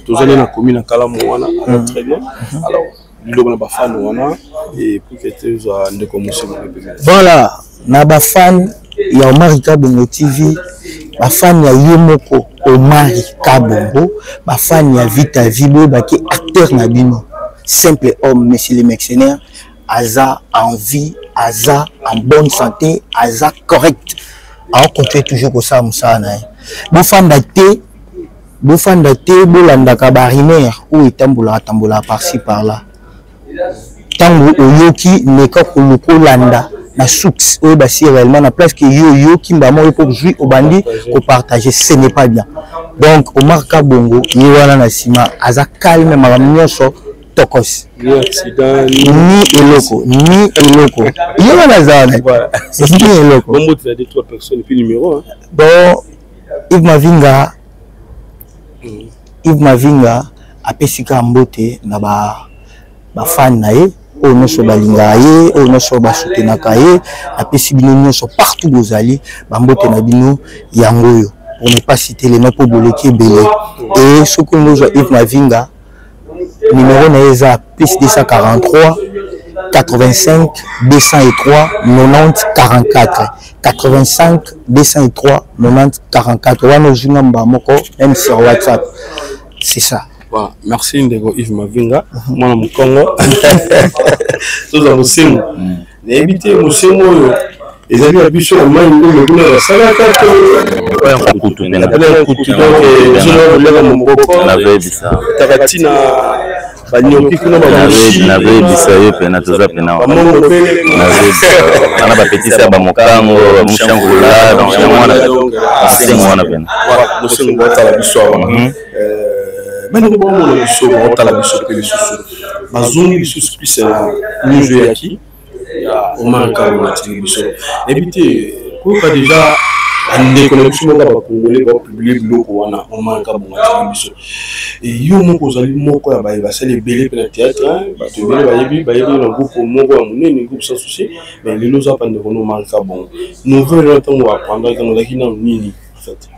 Speaker 13: tozali na commune kala mo wana à l'entraînement alors biloko na bafan wana et pour que tu sois ndeko Moussemo.
Speaker 2: Voilà, na bafan ya Omar Kabongo TV, bafan ya Yemoko Omar Kabongo, bafan ya Vita Vibo baki acteur na bino, simple homme monsieur le mercenaire, aza en vie, aza en bonne santé, aza correct. On continue toujours comme ça musana. Bafan daté bofanda te bolanda kabariner ou etambola tambola par-ci par-là. Tango oyoki neka koloko landa na soux ou basi réellement na place que yo kimba mo pour jouer au bandi ko partager, ce n'est pas bien. Donc Omar Kabongo yiwana na sima aza calme maramnyoso tokos ni eloko yiwana zana c'est ni eloko
Speaker 13: bon mot de 2-3 personnes puis numéro
Speaker 2: bon Yves Mavinga apesika mbote na ba fan na ye o no so balinga ye o no so basutenaka ye apesi bino nyonso partout bozali ba mbote na bino yangoyo pour ne pas citer les noms pour boleki belé et ce que nous Yves Mavinga numéro na eza plus 243 85 203 90 44 85 203 90 44 wana ozingamba moko même sur WhatsApp. C'est ça.
Speaker 13: Voilà. Merci Ndego Yves Mavinga. Moi, mon Congo. Tous à Moussemo. N'habitez Moussemo. Les amis à Bichon, moi, ils me donnent la salade.
Speaker 4: Ouais, on coupe tout.
Speaker 13: On appelle un coup de pied. Je vais mon coco.
Speaker 4: On avait dit ça.
Speaker 13: Taratina. Banyoki kuna bamushi.
Speaker 4: On avait dit ça. Pena toza pena. On avait dit. On a petit ça ba mokango, mushangula, donc c'est moi na pena.
Speaker 13: Voilà, Moussemo va la Bichon. Maintenant, on a biso on la biso pe lisusu bazongi lisusu plus ni jeu yaki Omar Kabongo tiri biso ebité ko ka déjà ande connexion nga ba congolais ba publier biloko wana Omar Kabongo tiri biso et yo moko zali moko ya ba sale belé pe théâtre ba to belé ba yebi na groupe moko ya munene groupe sans souci mais lelo za pande ko Omar Kabongo nouvelle ntango apprendre quand on a kina nini en fait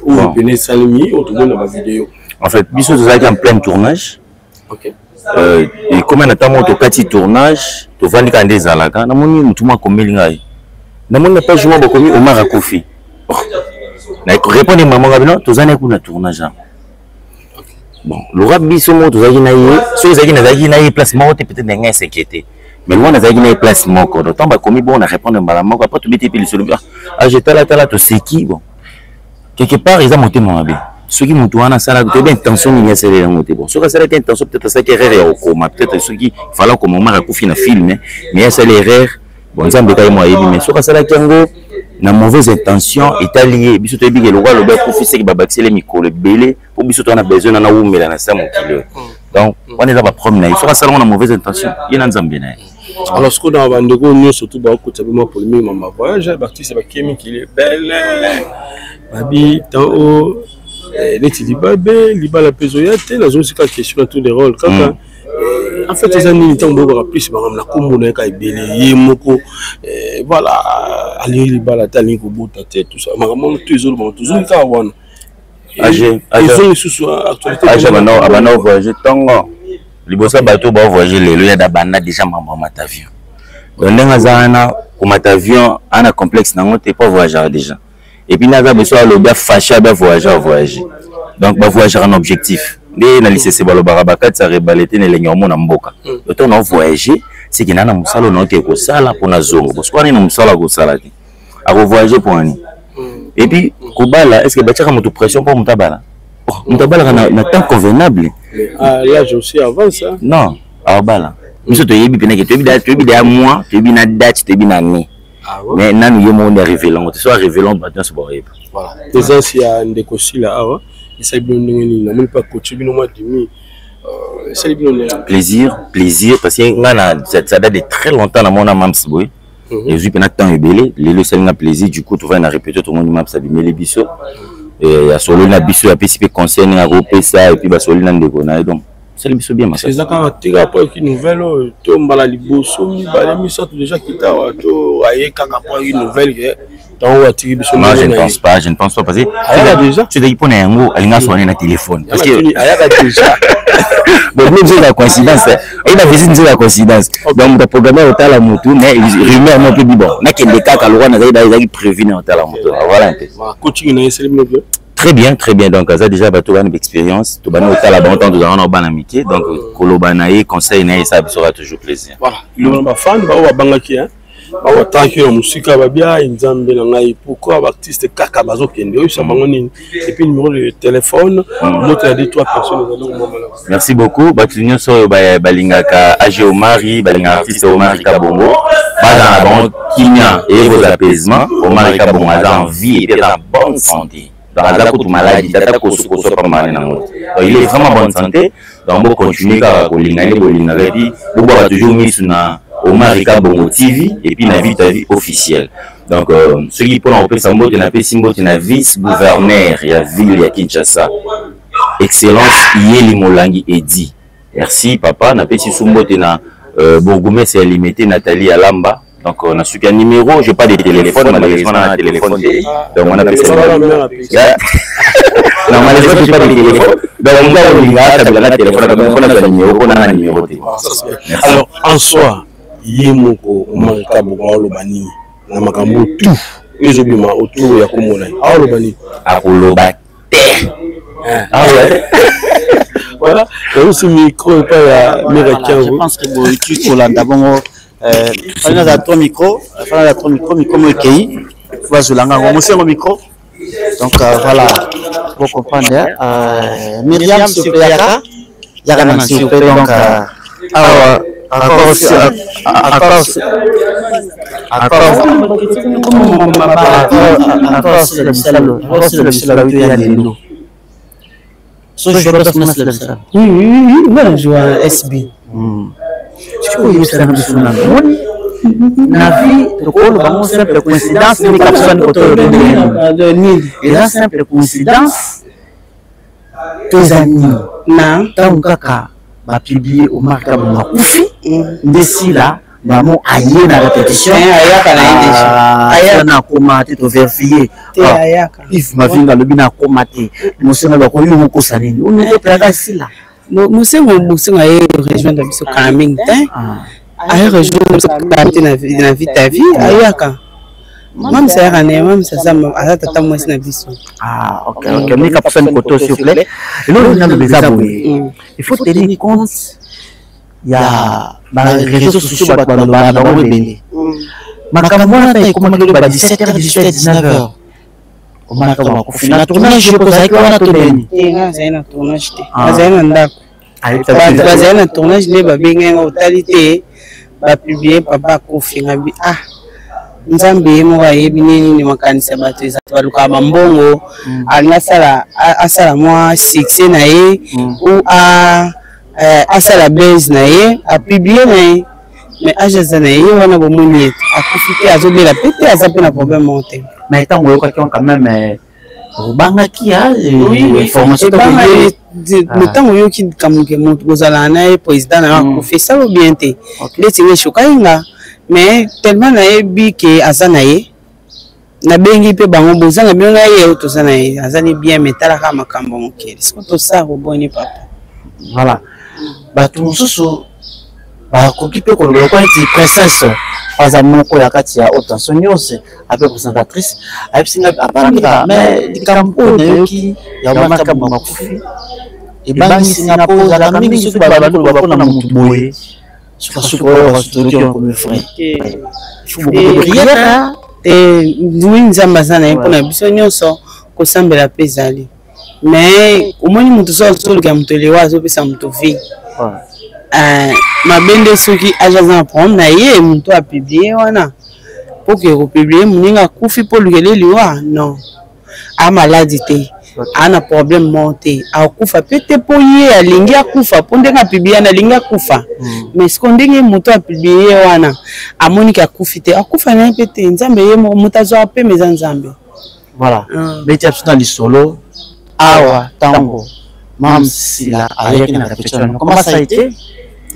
Speaker 13: ou pené salimi ou tout le monde na vidéo.
Speaker 4: En fait, Bissot est en plein tournage.
Speaker 13: Ok.
Speaker 4: Et comme on attend mon petit tournage, tu vas aller quand des alagas. Na moni tout le monde comme lingai. Na moni pas jouer beaucoup comme Omar Kofi. Na répondre maman gabino, tu vas aller pour le tournage. Bon, le rap Bissot mo tu vas aller naïe. Ceux qui na naïe placement peut-être n'engai s'inquiéter. Mais loin na naïe placement quoi. D'autant ba comme bon on répondre maman quoi pas tout bêter puis le ah j'étais là tu sais qui bon. Quelque part ils ont monté mon habit. Ceux qui montent à ça, tu as bien intention de faire des choses. Bon, ceux qui ont intention peut-être ça qui est erreur au coma, peut-être ceux qui fallait comme Omar a confié un film, mais c'est l'erreur. Bon, ça me dit moi mais ceux qui ont qui ont na mauvaise intention est allié. Biso te bi le roi le ba confié c'est qui va baxer les micros le belé pour biso on a besoin na oumela na ça mon kilo. Donc on est là ba problème là. Ceux qui ont mauvaise intention, il y a nzambe na.
Speaker 13: Alors ce qu'on a bandego nous surtout ba ko tabi mo polémique ma voyage, Baptiste ba Kémi qui est belle. Babi tant haut Neti Libabe, Libala Pezoyate, la zone c'est la question de tous les rôles. En fait, les années, ils ont plus la commune qui est belé, moko, voilà, aller Libala, Tali, Kobota, tout ça. Maman, toujours, toujours, Kawan. Ils ont sous actualité.
Speaker 4: Abana voyager, Tongo. Libosa bateau, voyager, les lois d'Abana déjà maman Matavion. Donc, Nengazana, comme Matavion, on a complexe, non, t'es pas voyageur déjà. Et puis, nous avons besoin de bien fâcher, bien voyager. Donc, voyager en objectif. Dès na lycée Sebalo Barabaka, ça rebalete ne lengomo na mboka. Le temps on voyager, c'est qu'il y a un musalo na ko sala pour na zongo. Parce qu'on est na musala ko sala ti. A voyager pour ani. Et puis, Kobala, est-ce que bachaka moto pression pour mutabala? Oh, mutabala na temps convenable.
Speaker 13: Ah, là je aussi avant ça.
Speaker 4: Non, à bala. Miso to yebi pena ke to yebi da mois, to yebi na date, to yebi na ni. Mais nous sommes révélant, soit révélant maintenant c'est bon.
Speaker 13: Voilà. Déjà s'il y a des coachs là, ça bien n'a même pas coaché bien au mois demi. C'est bien
Speaker 4: plaisir parce que ça date de très longtemps dans mon âme Mamsboy. Et vu pendant temps belé, les c'est un plaisir du coup tu vas répéter tout le monde Mamsa mais les biso et à solo na biso a participer concerne à grouper ça et puis ba solo na ndekona donc c'est le biso bien ma.
Speaker 13: C'est ça quand tu as pas une nouvelle to mbala liboso mi ba mi sorte déjà qui ta to aye kaka pour une nouvelle
Speaker 4: Moi, je ne pense pas, parce que déjà, tu dis pour un alinga soigner na téléphone. Parce que déjà. Bon, nous c'est la coïncidence. Et la visite c'est la coïncidence. Donc le programme est à la moto, mais rumeur non plus bon. Na que des cas à l'ouest, na ils prévenu à la moto. Voilà un peu. Coaching na c'est le très bien, très bien. Donc, ça déjà, tu as une expérience. Tu as la bonne temps de avoir une amitié. Donc, Kolobanaï, conseil, ça sera toujours plaisir. Voilà.
Speaker 13: Il y a un fan, il y a un bangaki. Tant que la musique va bien, il y a un pourquoi l'artiste Kaka Bazo Kende. Et puis, le numéro de téléphone, l'autre a dit 3 personnes.
Speaker 4: Merci beaucoup. Batunyo so balingaka AG Omari, balinga artiste Omari Kabongo. Bada bon Kinya et vos apaisements. Omari Kabongo a en vie et en bonne santé. Dans la maladie, il est vraiment bonne santé. Donc, on continue à toujours mis sur Omari Kabongo TV et puis la vie officielle. Donc, ceux qui peuvent en faire ça, on a Simbo, on a vice-gouverneur, il y a ville, à Kinshasa. Excellence, Yeli Molangi Edi. Merci, papa. On a petit Sumbo, on a Bourgoumé, c'est limité, Nathalie Alamba. Donc, on a su qu'un numéro, je n'ai pas de téléphone, malheureusement, on a un téléphone. Donc, on a fait ça. Non, malheureusement, je n'ai pas de téléphone. Donc, on a un téléphone, on a un numéro.
Speaker 13: Alors, en soi, Yemoko, Omari Kabongo, Olobani, Namakambo, tout, les obima autour de Yakumona, Olobani.
Speaker 4: Olobate.
Speaker 11: Ah ouais.
Speaker 13: Voilà, et aussi micro, pas américain.
Speaker 11: Je pense que tu es là d'abord. Il y a 3 micros, micro Moekei, monsieur au micro. Donc voilà, vous comprenez. Myriam, s'il vous plaît, Yaka, s'il vous plaît, donc
Speaker 6: SB.
Speaker 11: Na vie, le simple coïncidence, mais et la simple coïncidence, tes amis, na, tant kaka, va publier au marqueur de ma koufi, d'ici là, maman aïe na répétition, aïe na commenté, te vérifier, if ma vie dans le bin a commenté, nous sommes là, on nous consanés, on est là, ici là.
Speaker 6: Nous sommes à rejoindre le Kaming, à rejoindre la vie de ta vie, Ayaka. Même si même ça, ça moi c'est
Speaker 11: ah, ok, mais qu'à faire une photo, s'il vous plaît. Et là, on a des abonnés. Il faut tenir compte, il y a les réseaux sociaux, il y a des ma camarade, comment on a 17h, 18h, 19h. On a un tournage, je pose avec un tournage.
Speaker 6: Un tournage. Un tournage, totalité. Va publier papa Kofi Ngabi. Ah, Nzambe mo ayebi nini makanisa bato ezatu baluka bambongo alinga asala mwa succès na ye ou asala base na ye a publier na ye mais ajaza na ye wana bomoni ete akufite azobela pete aza pe na problème monté
Speaker 11: mais tant que quand même bangaki a
Speaker 6: information le temps où qui kamuke monte bozala na président na Kofi ça va bien te letinge shokainga mais tellement na yebi ke azana ye na bengi pe bango bozanga bien ye to sana ye azani bien metala ka makambo mokeli siko to sa roboni papa
Speaker 11: voilà batu mususu ba kokipe ko lo kwa ti princesse aza moko ya kati ya autention nyose avec présentatrice avec singa apparemment mais dikampo na yoki ya maraka makufi e bangi singa poza la mingi suku ba ba na mutu boye suka restaurant comme frère
Speaker 6: prière et oui nzamba sana mpona biso nyonso kosambela pezali mais omoni mutu so soluka mutelewa azopesa mutu vie mabende soki ajaza problème na ye mutu a publier wana pour que republier muninga kufi pour liwa non a maladie te ana problème monté akufa pete po ye alingi akufa po ndenga publier na lingi akufa mais ce qu'on ndenge mutu a publier wana amoni ka akufite akufa na pete nzambe ye mutazo ape meza nzambe
Speaker 11: voilà beti absolument li solo awa tango mam sila avec na répétition comment ça a été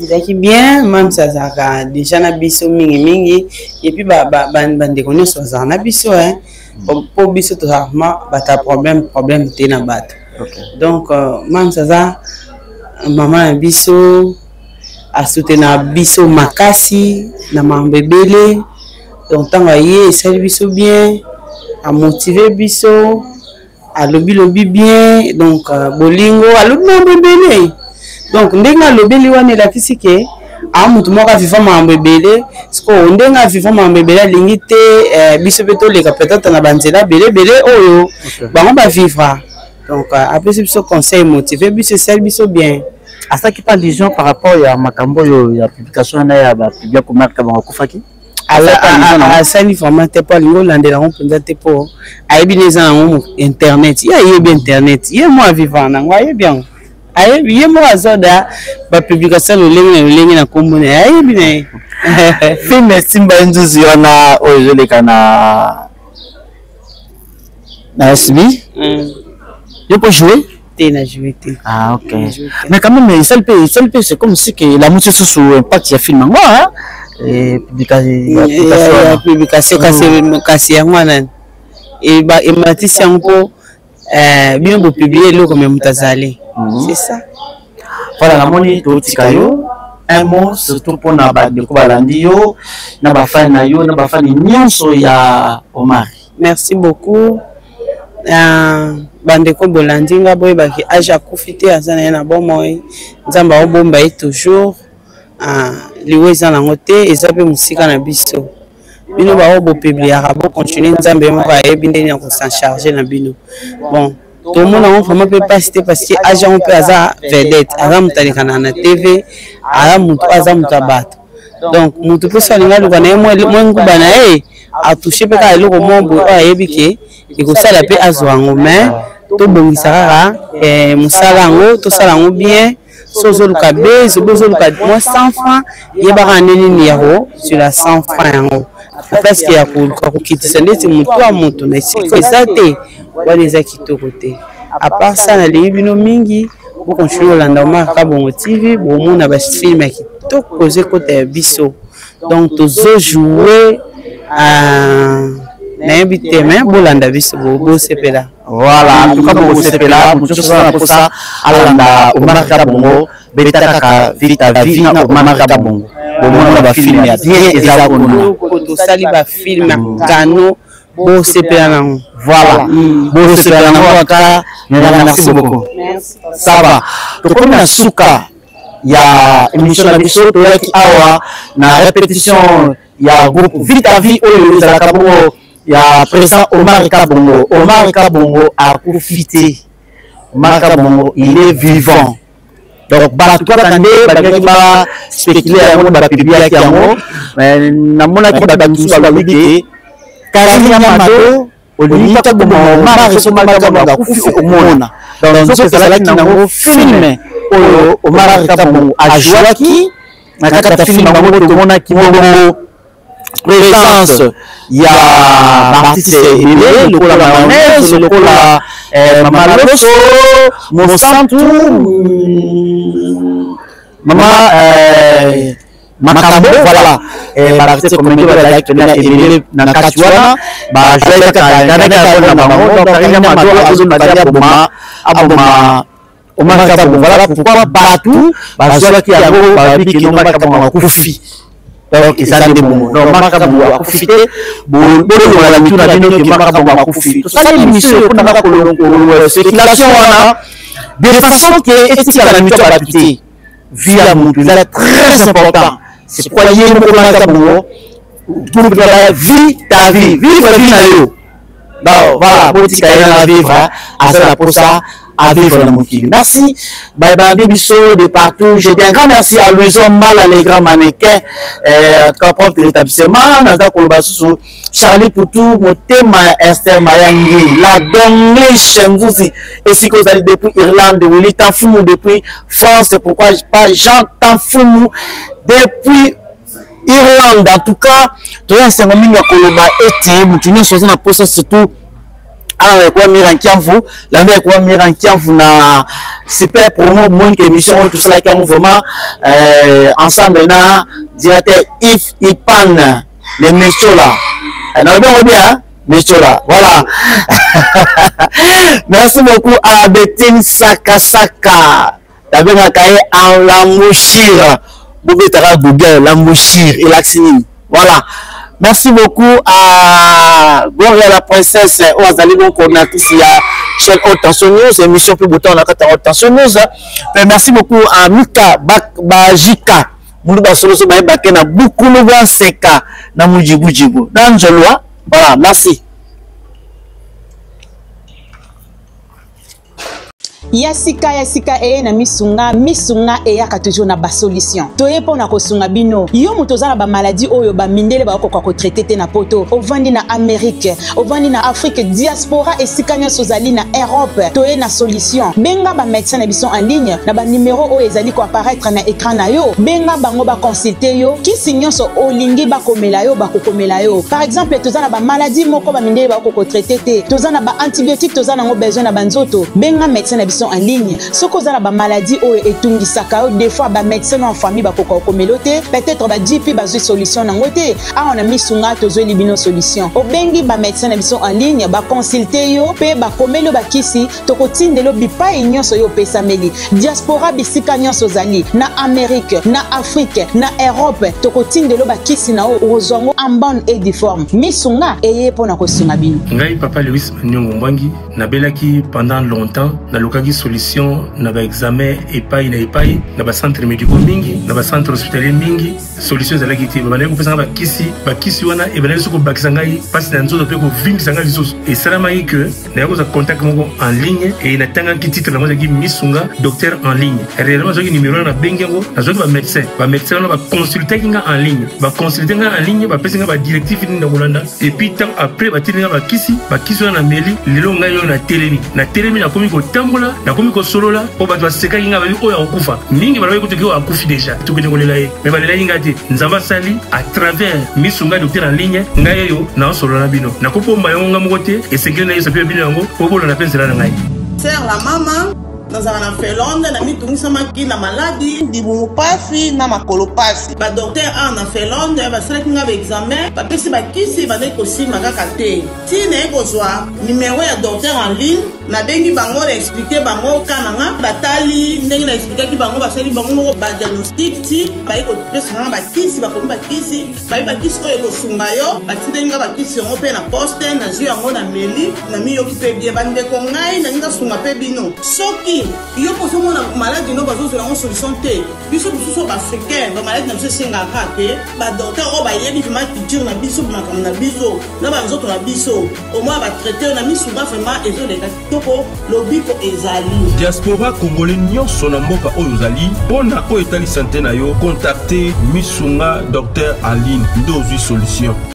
Speaker 14: ezalaki bien même ça azalaka déjà na biso mingi et puis bandeko nyonso bazalaka na biso po biso tozalaka bata problème te na bato donc même ça aza mama na biso asutena biso makasi na mambo ebele donc ntango aye esali biso bien amotive biso alobi bien donc bolingo alobi mambo ebele donc ndenge alobeli wana elakisi ke amutu moko aviva mambo ebele sikoyo ndenge aviva mambo ebele alingi te biso mpe toleka peut-être na banzela ebele oyo bango bavivra donc apesi biso conseil motive biso esali biso bien
Speaker 11: asaki pas lision par rapport ya makambo oyo ya publication na ya bapiblia komarka bango akufaki
Speaker 14: asali vraiment te po alingi olandela yango mpenza te po ayebi na eza nango internet ye ayebi internet ye mo avivra nango ayebi yango ayebi ye mo azoda bapublication lolenge na nkombo na ye ayebi na ye
Speaker 11: film esimba nzuzi wana oyo ezoleka na SB yo po jouer
Speaker 14: na jouer te
Speaker 11: ah ok mais quand même ça c'est comme si que la moitié sous impact ya film ngo
Speaker 14: publication kasi yango wana ematisi yango mpo bien bopublier eloko me moto azali c'est ça
Speaker 11: voilà namoni totika yo un mot surtout mpona bandeko balandi yo na bafani na yo na bafani nyonso ya Omar.
Speaker 14: Merci beaucoup bandeko bolandi nga boyebaki age akufi te aza na ye na bomoi nzambe aobomba ye toujours liwe eza nango te eza mpe mosika na biso bino baobopubliaka bocontinue nzambe moko ayebi ndenge ya kosan charge na bino bon tomona yango vraiment mpe pasi te parce que age yango mpe aza vedette aza moto alekana na tv aza moto ya bato donc moto mpe so alinga aluka na ye mwa nguba na ye atouche mpe kaka eloko mwa boye oyo ayebi ke ekosala mpe azwa yango mais tobongisa kaka mosala yango tosala yango bien so ozoluka be ozoluka mwa 100 francs yebaka nini yango sur la 100 francs yango parce que ya koluka kokitisa ndeti motu ya moto na esika eza te wana eza kitoko te apart ça nalingi bino mingi bokontinue kolanda Omar Kabongo TV bomona bafilme ya kitoko koza ekota ya biso donc tozojoue nayebi te me bolanda biso bosepela
Speaker 11: voilà en tout cas bosepela moto nyonso na posa alanda Omar Kabongo beta kaka vita vie na Omar Kabongo bomona bafilme ya bien eza kuna
Speaker 14: tosali bafilme ya kano bosepela nango
Speaker 11: voilà bosepela nango kaka merci beaucoup ça va tokomi na suka ya émission na biso toyaki awa na répétition ya groupe Vita Vie oyo ezalaka bongo ya président Omar Kabongo. Omar Kabongo a profité. Omar Kabongo, il est vivant. Donc, tout le monde a spéculé à mon public qui a mon, mais na mon aki babandu ba wiki Karim Yamato Olivier Kabongo Omar Kabongo a kufi omona. Donc, c'est ça qui na film Omar Kabongo a joué qui na kata film bango to mona ki bongo présence il y a l'artiste Emile le cola mayonnaise le cola Mama Loso Monsanto Mama Makambo voilà l'artiste comme tu vas dire na Emile na katiwana ba joie ka na na bango donc Karina Mado azo na dia aboma Omar Kabongo voilà pourquoi partout ba joie qui a go ba biki no Omar Kabongo kufi donc ils ont des bons donc Omar Kabongo a profité bolo la mitu na bino que Omar Kabongo a profité tout ça l'émission pour na ko spéculation wana de façon que est-ce que la mitu va quitter via mon c'est très important c'est quoi y est Omar Kabongo pour la vie ta vie vivre la vie na yo donc voilà politique à vivre à ça pour ça à vivre dans mon film. Merci. Bye bye Bibiso de partout. Je dis un grand merci à Louison Mal, les grands mannequins, capable de l'établissement, Nada Kolobasu, Charlie Poutou, Motema Esther Mayangi, la donnée Chengouzi, et si vous allez depuis Irlande, Willy Tanfoumou depuis France, c'est pourquoi je parle Jean Tanfoumou depuis Irlande. En tout cas, tu as un mingi à Koloba et tu es une chose à poser surtout. ah quoi Mirankiamvu la mère quoi Mirankiamvu na super promo moins émission tout ça qui vraiment ensemble na directeur Yves Ipan les Mechola na bien Mechola voilà. Merci beaucoup à Betine Sakasaka tabena kaye en la mouchire Bobetara Google la mouchire et l'axinine voilà. Merci beaucoup à Gloria la princesse Oazali bon coordinatrice ya chaîne Haute Tension News émission plus bouton la Haute Tension News. Merci beaucoup à Mika Bajika Muluba Solo so ba na beaucoup no bon seka na mujibujibu dans Jolwa voilà merci.
Speaker 15: Yasika na misunga eyaka toujours na ba solution toye pona ko sunga bino yo mutoza na ba maladie oyo ba mindele ba ko traiter te na poto ovandi na Amérique ovandi na Afrique diaspora esika nyonso zali na Europe toye na solution benga ba médecin na biso en ligne na ba numéro oyo ezali ko apparaître na écran na yo benga bango ba consulter yo kisi nyonso olingi ba komela yo ba kokomela yo par exemple toza na ba maladie moko ba mindele ba ko traiter te toza na ba antibiotique toza na ngo besoin na banzoto benga médecin na biso en ligne ce cause la maladie ou etungisaka des fois ba médecin en famille ba koko komelote peut-être ba JP ba solution nangote a on a mis sunga tozo libino solution obengi ba médecin na biso en ligne ba consulter yo pe ba komelo ba kisi tokotindelo bipa nyonso yo pesa meli diaspora bisika nyonso zali na Amérique na Afrique na Europe tokotindelo ba kisi na ozongo en bonne et due forme misunga eye pona ko sunga bino
Speaker 8: ngai papa Louis Nyongo Mbangi na belaki pendant longtemps na lokaki solution na ba examen epai na ba centre médicaux mingi na ba centre hospitalier mingi solution za lakiti ba bana ko pesa ba kisi wana e bana soko bakisa ngai passe na nzoto pe ko vingisa ngai lisusu et ça m'a dit que na ko za contact moko en ligne et na tanga ki titre na mo ki misunga docteur en ligne réellement zo ki numéro na bengengo na zo ba médecin na ba consulter kinga en ligne ba consulter nga en ligne ba pesa nga ba directive ni na Holanda et puis tant après ba tininga ba kisi wana na meli lelo ngai yo na telemi na komi ko tambola na komi ko solola po ba seka kinga ba oya okufa mingi ba ko teki akufi déjà to kene kolela ye mais ba lela kinga te nzamba sali à travers misunga docteur en ligne ngai yo na solola bino na ko pomba yo nga moko te et sekele na yo sape bino yango po bolo na pensela na ngai
Speaker 16: sœur la maman dans un Finlande na mitungisa maki na maladie dibumu pasi na makolo pasi ba docteur en Finlande ba sala kinga ba examen ba pesi ba kisi ba neko sima kaka te ti na eko zwa numéro ya docteur en ligne na bengi bango na expliquer bango kananga batali ndenge na expliquer ki bango ba sali bango ba diagnostic ti ba eko pesi na ba kisi ba komi ba kisi oyo ko sunga yo ba tinga ba kisi ngo pe na poste na zio yango na meli na miyo ki pe bien bande ko ngai na nga sunga pe bino soki yo poso mona maladie no bazo la solution te biso biso ba africain ba maladie na biso senga kake ba docteur o ba yebi ma culture na biso na biso na ba nzoto na biso au moins ba traiter na misu ba vraiment ezo de toko lobiko ezali
Speaker 13: diaspora congolais nyonso na mboka oyo zali pona ko etali santé na yo contacter misunga docteur en ligne ndozwi solution.